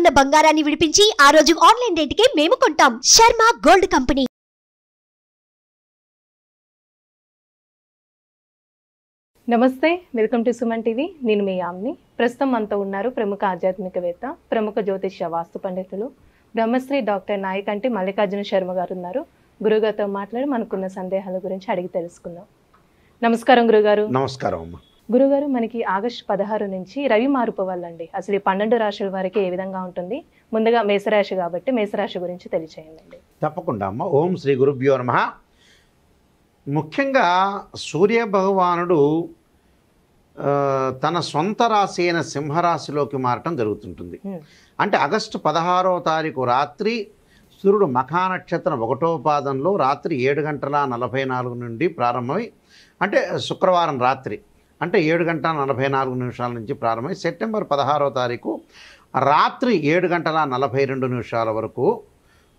ఉన్న బంగారాన్ని విడిపించి ఆ రోజు ఆన్లైన్ రేటుకే మేము కొంటాం. Sharma gold company. నమస్తే, వెల్కమ్ టు సుమన్ టీవీ. నేను మీ యామ్ని. ప్రస్తుతం మనతో ఉన్నారు ప్రముఖ ఆధ్యాత్మికవేత్త, ప్రముఖ జ్యోతిష్య వాస్తు పండితులు బ్రహ్మశ్రీ డాక్టర్ నాయకంటి మల్లికార్జున శర్మ గారు ఉన్నారు. గురుగారితో మాట్లాడి మనకున్న సందేహాల గురించి అడిగి తెలుసుకుందాం. నమస్కారం గురుగారు. నమస్కారం అమ్మా. గురుగారు, మనకి ఆగస్టు 16 నుంచి రవి మార్పు వల్ల అండి అసలు ఈ 12 రాశుల వారికి ఏ విధంగా ఉంటుంది? ముందుగా మేషరాశి కాబట్టి మేషరాశి గురించి తెలియచేయండి. తప్పకుండా అమ్మ. ఓం శ్రీ గురుభ్యో నమః. ముఖ్యంగా సూర్య భగవానుడు తన సొంత రాశి అయిన సింహరాశిలోకి మారటం జరుగుతుంటుంది. అంటే ఆగస్టు 16వ తారీఖు రాత్రి సూర్యుడు మఖా నక్షత్రం 1వ పాదంలో రాత్రి 7:44 నుండి ప్రారంభమై, అంటే శుక్రవారం రాత్రి అంటే 7:44 నుంచి ప్రారంభమై సెప్టెంబర్ 16వ తారీఖు రాత్రి 7:42 వరకు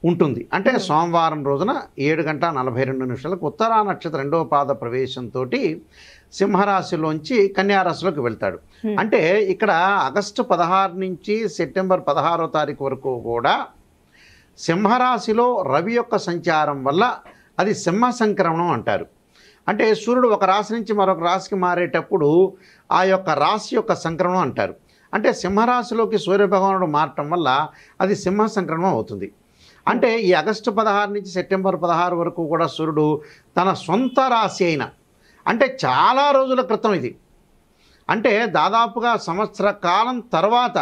ఉంటుంది. అంటే సోమవారం రోజున 7:42 ఉత్తరా నక్షత్రం 2వ పాద ప్రవేశంతో సింహరాశిలోంచి కన్యారాశిలోకి వెళ్తాడు. అంటే ఇక్కడ ఆగస్టు 16 నుంచి సెప్టెంబర్ 16వ తారీఖు వరకు కూడా సింహరాశిలో రవి యొక్క సంచారం వల్ల అది సింహ సంక్రమణం అంటారు. అంటే సూర్యుడు ఒక రాశి నుంచి మరొక రాశికి మారేటప్పుడు ఆ యొక్క రాశి యొక్క సంక్రమణం అంటారు. అంటే సింహరాశిలోకి సూర్యభగవానుడు మారటం వల్ల అది సింహ సంక్రమణం అవుతుంది. అంటే ఈ ఆగస్టు 16 నుంచి సెప్టెంబర్ 16 వరకు కూడా సూర్యుడు తన సొంత రాశి అయిన, అంటే చాలా రోజుల క్రితం ఇది, అంటే దాదాపుగా సంవత్సర కాలం తర్వాత,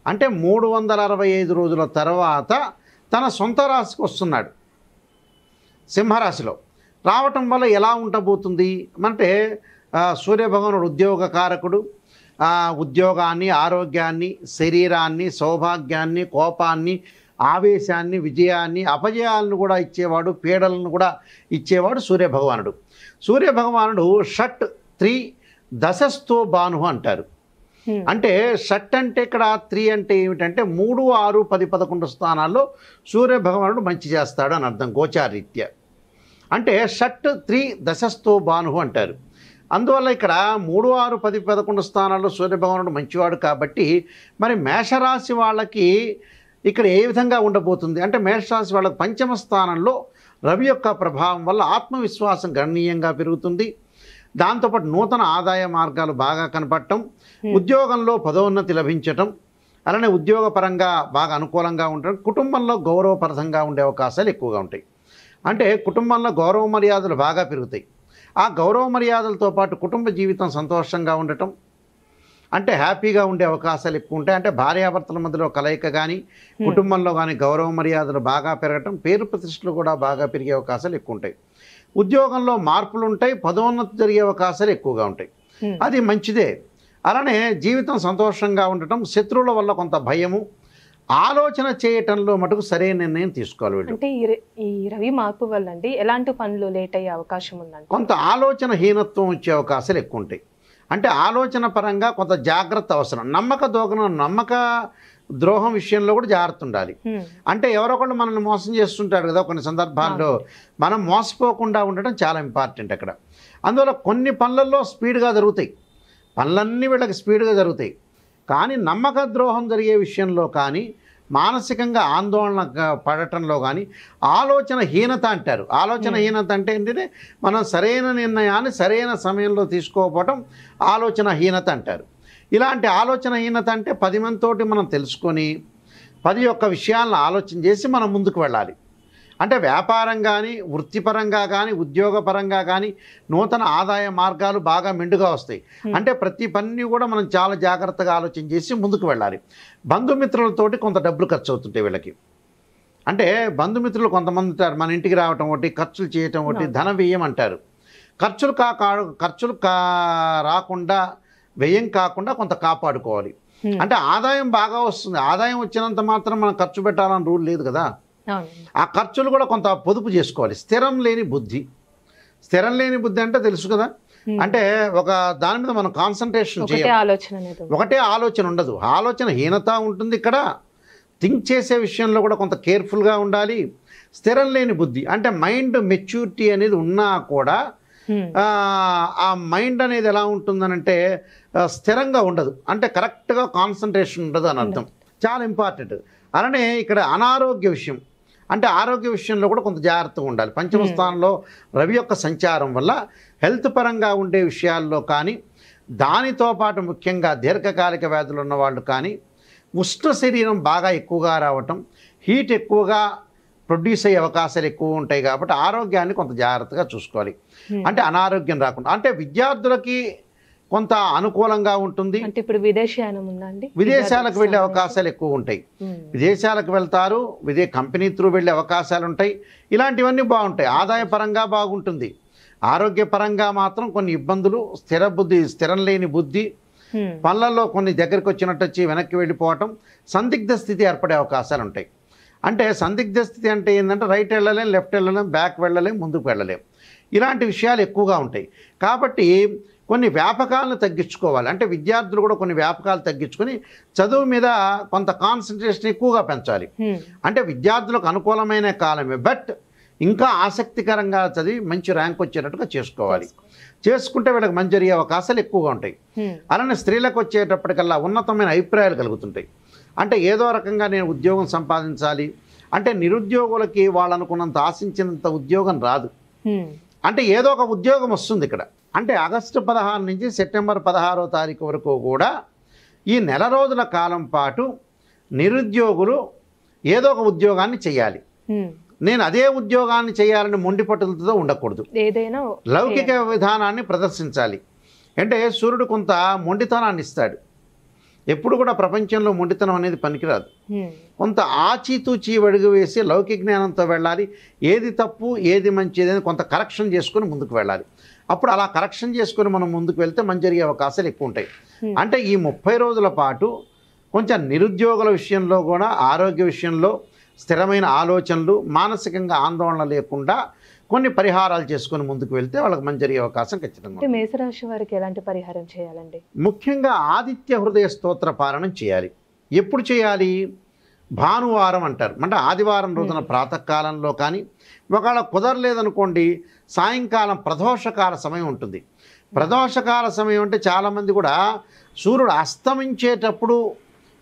అంటే 365 రోజుల తర్వాత తన సొంత రాశికి వస్తున్నాడు. సింహరాశిలో రావటం వల్ల ఎలా ఉండబోతుంది అంటే, సూర్యభగవానుడు ఉద్యోగకారకుడు. ఉద్యోగాన్ని, ఆరోగ్యాన్ని, శరీరాన్ని, సౌభాగ్యాన్ని, కోపాన్ని, ఆవేశాన్ని, విజయాన్ని, అపజయాలను కూడా ఇచ్చేవాడు, పీడలను కూడా ఇచ్చేవాడు సూర్యభగవానుడు. సూర్యభగవానుడు షట్ 3 దశస్థో భాను అంటారు. అంటే షట్ అంటే ఇక్కడ 3 అంటే ఏమిటంటే 3, 6, 10, 11 స్థానాల్లో సూర్యభగవానుడు మంచి చేస్తాడు అని అర్థం గోచారీత్యా. అంటే షట్ 3 దశస్థో భాను అంటారు. అందువల్ల ఇక్కడ 3, 6, 10, 11 స్థానాల్లో సూర్యభగవానుడు మంచివాడు కాబట్టి మరి మేషరాశి వాళ్ళకి ఇక్కడ ఏ విధంగా ఉండబోతుంది అంటే, మేషరాశి వాళ్ళకి పంచమ స్థానంలో రవి యొక్క ప్రభావం వల్ల ఆత్మవిశ్వాసం గణనీయంగా పెరుగుతుంది. దాంతోపాటు నూతన ఆదాయ మార్గాలు బాగా కనపడటం, ఉద్యోగంలో పదోన్నతి లభించటం, అలానే ఉద్యోగపరంగా బాగా అనుకూలంగా ఉండటం, కుటుంబంలో గౌరవప్రదంగా ఉండే అవకాశాలు ఎక్కువగా ఉంటాయి. అంటే కుటుంబంలో గౌరవ మర్యాదలు బాగా పెరుగుతాయి. ఆ గౌరవ మర్యాదలతో పాటు కుటుంబ జీవితం సంతోషంగా ఉండటం, అంటే హ్యాపీగా ఉండే అవకాశాలు ఎక్కువ ఉంటాయి. అంటే భార్యాభర్తల మధ్యలో కలయిక కానీ, కుటుంబంలో కానీ గౌరవ మర్యాదలు బాగా పెరగటం, పేరు ప్రతిష్టలు కూడా బాగా పెరిగే అవకాశాలు ఎక్కువ ఉంటాయి. ఉద్యోగంలో మార్పులు ఉంటాయి, పదోన్నతి జరిగే అవకాశాలు ఎక్కువగా ఉంటాయి. అది మంచిదే. అలానే జీవితం సంతోషంగా ఉండటం, శత్రువుల వల్ల కొంత భయము, ఆలోచన చేయటంలో మటుకు సరైన నిర్ణయం తీసుకోవాలి. అంటే ఈ రవి మార్పు వల్ల అండి ఎలాంటి పనులు లేట్ అయ్యే అవకాశం ఉందండి? కొంత ఆలోచన హీనత్వం వచ్చే అవకాశాలు ఎక్కువ ఉంటాయి. అంటే ఆలోచన పరంగా కొంత జాగ్రత్త అవసరం. నమ్మక ద్రోహం విషయంలో కూడా జాగ్రత్త ఉండాలి. అంటే ఎవరొకళ్ళు మనల్ని మోసం చేస్తుంటారు కదా కొన్ని సందర్భాల్లో, మనం మోసపోకుండా ఉండటం చాలా ఇంపార్టెంట్ అక్కడ. అందువల్ల కొన్ని పనులలో స్పీడ్గా జరుగుతాయి, పనులన్నీ వీళ్ళకి స్పీడ్గా జరుగుతాయి. కానీ నమ్మక ద్రోహం జరిగే విషయంలో కానీ, మానసికంగా ఆందోళన పడటంలో కానీ ఆలోచన హీనత అంటారు. ఆలోచన హీనత అంటే ఏంటంటే మనం సరైన నిర్ణయాన్ని సరైన సమయంలో తీసుకోకపోవటం ఆలోచన హీనత అంటారు. ఇలాంటి ఆలోచన హీనత అంటే 10 మందితోటి మనం తెలుసుకొని 10 యొక్క విషయాలను ఆలోచన చేసి మనం ముందుకు వెళ్ళాలి. అంటే వ్యాపారం కానీ, వృత్తిపరంగా కానీ, ఉద్యోగపరంగా కానీ నూతన ఆదాయ మార్గాలు బాగా మెండుగా వస్తాయి. అంటే ప్రతి పని కూడా మనం చాలా జాగ్రత్తగా ఆలోచన చేసి ముందుకు వెళ్ళాలి. బంధుమిత్రులతోటి కొంత డబ్బులు ఖర్చు అవుతుంటాయి వీళ్ళకి. అంటే బంధుమిత్రులు కొంతమంది ఉంటారు, మన ఇంటికి రావటం ఒకటి, ఖర్చులు చేయటం ఒకటి, ధన వ్యయం అంటారు. ఖర్చులు రాకుండా, వ్యయం కాకుండా కొంత కాపాడుకోవాలి. అంటే ఆదాయం బాగా వస్తుంది, ఆదాయం వచ్చినంత మాత్రం మనం ఖర్చు పెట్టాలని రూల్ లేదు కదా. ఆ ఖర్చులు కూడా కొంత పొదుపు చేసుకోవాలి. స్థిరం లేని బుద్ధి అంటే తెలుసు కదా, అంటే ఒక దాని మీద మనం కాన్సన్ట్రేషన్ చేయాలి, ఒకటే ఆలోచన ఉండదు, ఆలోచన హీనత ఉంటుంది. ఇక్కడ థింక్ చేసే విషయంలో కూడా కొంత కేర్ఫుల్గా ఉండాలి. స్థిరం లేని బుద్ధి అంటే మైండ్ మెచ్యూరిటీ అనేది ఉన్నా కూడా ఆ మైండ్ అనేది ఎలా ఉంటుందనంటే స్థిరంగా ఉండదు, అంటే కరెక్ట్గా కాన్సన్ట్రేషన్ ఉండదు అని అర్థం. చాలా ఇంపార్టెంట్. అలానే ఇక్కడ అనారోగ్య విషయం, అంటే ఆరోగ్య విషయంలో కూడా కొంత జాగ్రత్తగా ఉండాలి. పంచమ స్థానంలో రవి యొక్క సంచారం వల్ల హెల్త్ పరంగా ఉండే విషయాల్లో కానీ, దానితో పాటు ముఖ్యంగా దీర్ఘకాలిక వ్యాధులు ఉన్నవాళ్ళు కానీ, ఉష్ణ శరీరం బాగా ఎక్కువగా రావటం, హీట్ ఎక్కువగా ప్రొడ్యూస్ అయ్యే అవకాశాలు ఎక్కువ ఉంటాయి. కాబట్టి ఆరోగ్యాన్ని కొంత జాగ్రత్తగా చూసుకోవాలి. అంటే అనారోగ్యం రాకుండా. అంటే విద్యార్థులకి కొంత అనుకూలంగా ఉంటుంది. అంటే ఇప్పుడు విదేశీయానం ఉందండి, విదేశాలకు వెళ్ళే అవకాశాలు ఎక్కువ ఉంటాయి. విదేశాలకు వెళ్తారు, కంపెనీ త్రూ వెళ్ళే అవకాశాలు ఉంటాయి. ఇలాంటివన్నీ బాగుంటాయి. ఆదాయపరంగా బాగుంటుంది. ఆరోగ్యపరంగా మాత్రం కొన్ని ఇబ్బందులు, స్థిరం లేని బుద్ధి, పనులలో కొన్ని దగ్గరికి వచ్చినట్టు వచ్చి వెనక్కి వెళ్ళిపోవటం, సందిగ్ధ స్థితి ఏర్పడే అవకాశాలు ఉంటాయి. అంటే సందిగ్ధ స్థితి అంటే ఏంటంటే రైట్ వెళ్ళలేం, లెఫ్ట్ వెళ్ళలేం, బ్యాక్ వెళ్ళలేం, ముందుకు వెళ్ళలేం. ఇలాంటి విషయాలు ఎక్కువగా ఉంటాయి. కాబట్టి కొన్ని వ్యాపకాలను తగ్గించుకోవాలి. అంటే విద్యార్థులు కూడా కొన్ని వ్యాపకాలు తగ్గించుకొని చదువు మీద కొంత కాన్సన్ట్రేషన్ ఎక్కువగా పెంచాలి. అంటే విద్యార్థులకు అనుకూలమైన కాలమే, బట్ ఇంకా ఆసక్తికరంగా చదివి మంచి ర్యాంక్ వచ్చేటట్టుగా చేసుకోవాలి. చేసుకుంటే వీళ్ళకి మంచి జరిగే అవకాశాలు ఎక్కువగా ఉంటాయి. అలానే స్త్రీలకు వచ్చేటప్పటికల్లా ఉన్నతమైన అభిప్రాయాలు కలుగుతుంటాయి. అంటే ఏదో రకంగా నేను ఉద్యోగం సంపాదించాలి అంటే, నిరుద్యోగులకి వాళ్ళు అనుకున్నంత ఆశించినంత ఉద్యోగం రాదు. అంటే ఏదో ఒక ఉద్యోగం వస్తుంది ఇక్కడ. అంటే ఆగస్టు 16 నుంచి సెప్టెంబర్ 16వ తారీఖు వరకు కూడా ఈ నెల రోజుల కాలం పాటు నిరుద్యోగులు ఏదో ఒక ఉద్యోగాన్ని చేయాలి. నేను అదే ఉద్యోగాన్ని చేయాలని మొండి పట్టుదలతో ఉండకూడదు. ఏదైనా లౌకిక విధానాన్ని ప్రదర్శించాలి. అంటే సూర్యుడు కొంత మొండితనాన్ని ఇస్తాడు. ఎప్పుడు కూడా ప్రపంచంలో మొండితనం అనేది పనికిరాదు. కొంత ఆచితూచి అడుగు వేసి లౌకిక జ్ఞానంతో వెళ్ళాలి. ఏది తప్పు ఏది మంచిది అని కొంత కరెక్షన్ చేసుకొని ముందుకు వెళ్ళాలి. అప్పుడు అలా కరెక్షన్ చేసుకొని మనం ముందుకు వెళ్తే మంచి జరిగే అవకాశాలు ఎక్కువ ఉంటాయి. అంటే ఈ 30 రోజుల పాటు కొంచెం నిరుద్యోగుల విషయంలో కూడా, ఆరోగ్య విషయంలో స్థిరమైన ఆలోచనలు, మానసికంగా ఆందోళన లేకుండా కొన్ని పరిహారాలు చేసుకొని ముందుకు వెళ్తే వాళ్ళకి మంచి జరిగే అవకాశం ఖచ్చితంగా ఉంది. మేషరాశి వారికి ఎలాంటి పరిహారం చేయాలండి? ముఖ్యంగా ఆదిత్య హృదయ స్తోత్ర పారాయణం చేయాలి. ఎప్పుడు చేయాలి? భానువారం అంటారు. అంటే ఆదివారం రోజున ప్రాతకాలంలో కానీ, ఒకవేళ కుదరలేదనుకోండి సాయంకాలం ప్రదోషకాల సమయం ఉంటుంది. ప్రదోషకాల సమయం అంటే చాలామంది కూడా సూర్యుడు అస్తమించేటప్పుడు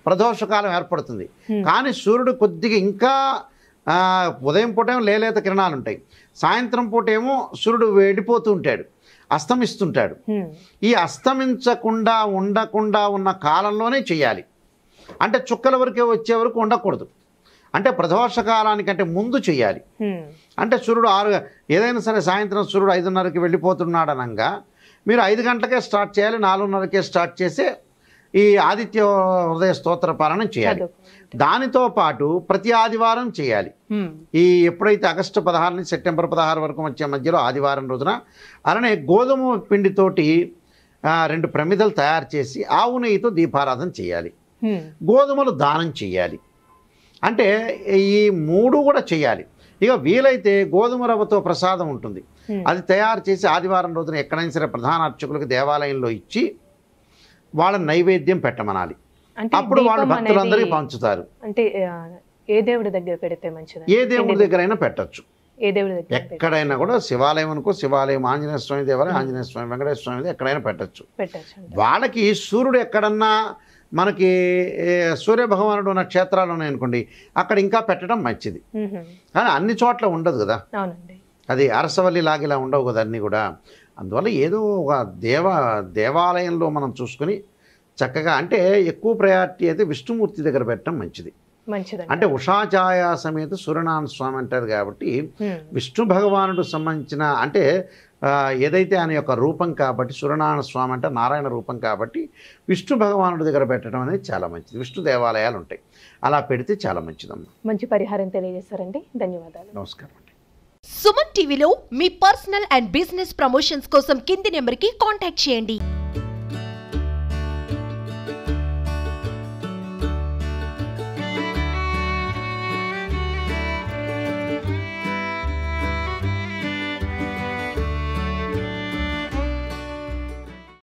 ప్రదోషకాలం ఏర్పడుతుంది. కానీ సూర్యుడు కొద్దిగా ఇంకా ఉదయం పూటేమో లేలేత కిరణాలు ఉంటాయి, సాయంత్రం పూటేమో సూర్యుడు వెళ్ళిపోతూ ఉంటాడు, అస్తమిస్తుంటాడు. ఈ అస్తమించకుండా ఉండకుండా ఉన్న కాలంలోనే చేయాలి. అంటే చుక్కల వరకే వచ్చే వరకు ఉండకూడదు. అంటే ప్రదోషకాలానికంటే ముందు చేయాలి. అంటే సూర్యుడు ఏదైనా సరే సాయంత్రం సూర్యుడు 5:30కి వెళ్ళిపోతున్నాడు అనగా మీరు 5 గంటలకే స్టార్ట్ చేయాలి, 4:30కే స్టార్ట్ చేసి ఈ ఆదిత్య హృదయ స్తోత్ర పారాయణం చేయాలి. దానితో పాటు ప్రతి ఆదివారం చేయాలి. ఈ ఎప్పుడైతే ఆగస్టు 16 నుంచి సెప్టెంబర్ 16 వరకు వచ్చే మధ్యలో ఆదివారం రోజున అలానే గోధుమ పిండితోటి 2 ప్రమిదలు తయారు చేసి ఆవు నెయ్యితో దీపారాధన చేయాలి. గోధుమలు దానం చేయాలి. అంటే ఈ 3 కూడా చేయాలి. ఇక వీలైతే గోధుమ రవ్వతో ప్రసాదం ఉంటుంది, అది తయారు చేసి ఆదివారం రోజున ఎక్కడైనా సరే ప్రధాన అర్చకులకు దేవాలయంలో ఇచ్చి వాళ్ళ నైవేద్యం పెట్టమనాలి. అప్పుడు వాళ్ళు భక్తులందరికీ పంచుతారు. అంటే ఏ దేవుడి దగ్గర పెడితే మంచిది? ఏ దేవుడి దగ్గర అయినా పెట్టచ్చు. ఏ దేవుడి దగ్గర? ఎక్కడైనా కూడా. శివాలయం అనుకో, శివాలయం, ఆంజనేయ స్వామి దేవాలయం, ఆంజనేయ స్వామి, వెంకటేశ్వర స్వామి ఎక్కడైనా పెట్టచ్చు. వాళ్ళకి సూర్యుడు ఎక్కడన్నా మనకి సూర్య భగవానుడు ఉన్న క్షేత్రాలు ఉన్నాయనుకోండి, అక్కడ ఇంకా పెట్టడం మంచిది. కానీ అన్ని చోట్ల ఉండదు కదా, అది అరసవల్లి లాగిలా ఉండవు కదా అన్నీ కూడా. అందువల్ల ఏదో ఒక దేవాలయంలో మనం చూసుకొని చక్కగా, అంటే ఎక్కువ ప్రయారిటీ అయితే విష్ణుమూర్తి దగ్గర పెట్టడం మంచిది. అంటే ఉషాఛాయ సమేత సూర్యనారాయణ స్వామి అంటారు కాబట్టి విష్ణు భగవానుడు సంబంధించిన, అంటే ఏదైతే ఆయన యొక్క రూపం కాబట్టి సూర్యనారాయణ స్వామి అంటే నారాయణ రూపం కాబట్టి విష్ణు భగవానుడి దగ్గర పెట్టడం అనేది చాలా మంచిది. విష్ణు దేవాలయాలు ఉంటాయి, అలా పెడితే చాలా మంచిదమ్మా. మంచి పరిహారం తెలియజేస్తారండి, ధన్యవాదాలు. నమస్కారం అండి. సుమన్ టీవీలో మీ పర్సనల్ అండ్ బిజినెస్ ప్రమోషన్స్ కోసం కింది నెంబర్కి కాంటాక్ట్ చేయండి.